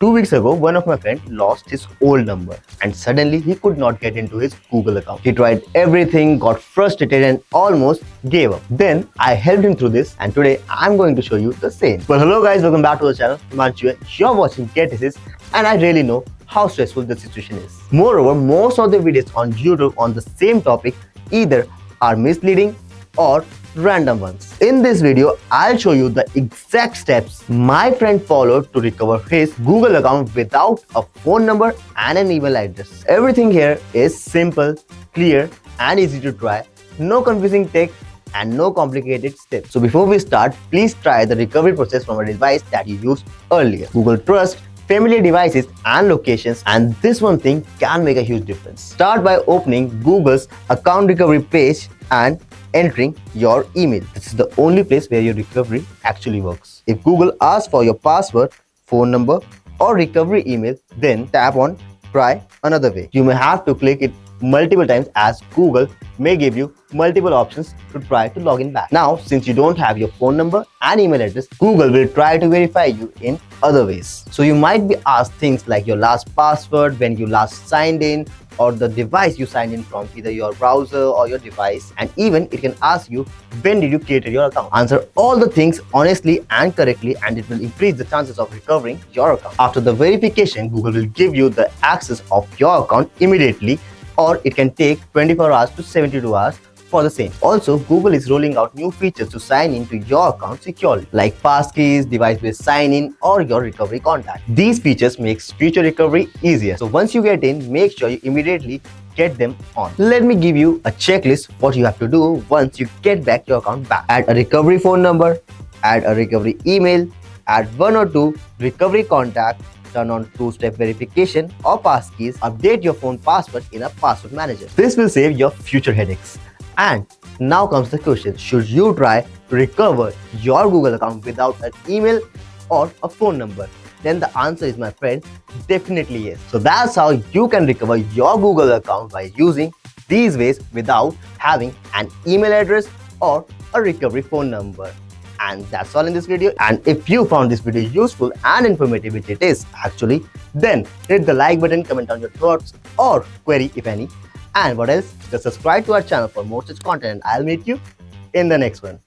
2 weeks ago, one of my friends lost his old number and suddenly he could not get into his Google account. He tried everything, got frustrated and almost gave up. Then I helped him through this and today I'm going to show you the same. Well, hello guys, welcome back to the channel. You're watching Get Disease and I really know how stressful the situation is. Moreover, most of the videos on YouTube on the same topic either are misleading or random ones. In this video, I'll show you the exact steps my friend followed to recover his Google account without a phone number and an email address. Everything here is simple, clear and easy to try. No confusing text and no complicated steps. So before we start, please try the recovery process from a device that you used earlier. Google Trust, familiar devices and locations, and this one thing can make a huge difference. Start by opening Google's account recovery page and entering your email. This is the only place where your recovery actually works. If Google asks for your password, phone number or recovery email, then tap on try another way. You may have to click it multiple times as Google may give you multiple options to try to log in back. Now, since you don't have your phone number and email address, Google will try to verify you in other ways. So you might be asked things like your last password, when you last signed in, or the device you signed in from, either your browser or your device, and even it can ask you when did you create your account. Answer all the things honestly and correctly and it will increase the chances of recovering your account. After the verification, Google will give you the access of your account immediately, or it can take 24 hours to 72 hours for the same. Also, Google is rolling out new features to sign into your account securely, like Passkeys, device-based sign-in, or your recovery contact. These features make future recovery easier. So once you get in, make sure you immediately get them on. Let me give you a checklist what you have to do once you get back your account back. Add a recovery phone number, add a recovery email, add 1 or 2 recovery contact, turn on 2-step verification or passkeys, update your phone password in a password manager. This will save your future headaches. And now comes the question, should you try to recover your Google account without an email or a phone number? Then the answer is, my friend, definitely yes. So that's how you can recover your Google account by using these ways without having an email address or a recovery phone number. And that's all in this video. And if you found this video useful and informative, which it is actually, then hit the like button, comment down your thoughts or query if any. And what else? Just subscribe to our channel for more such content and I'll meet you in the next one.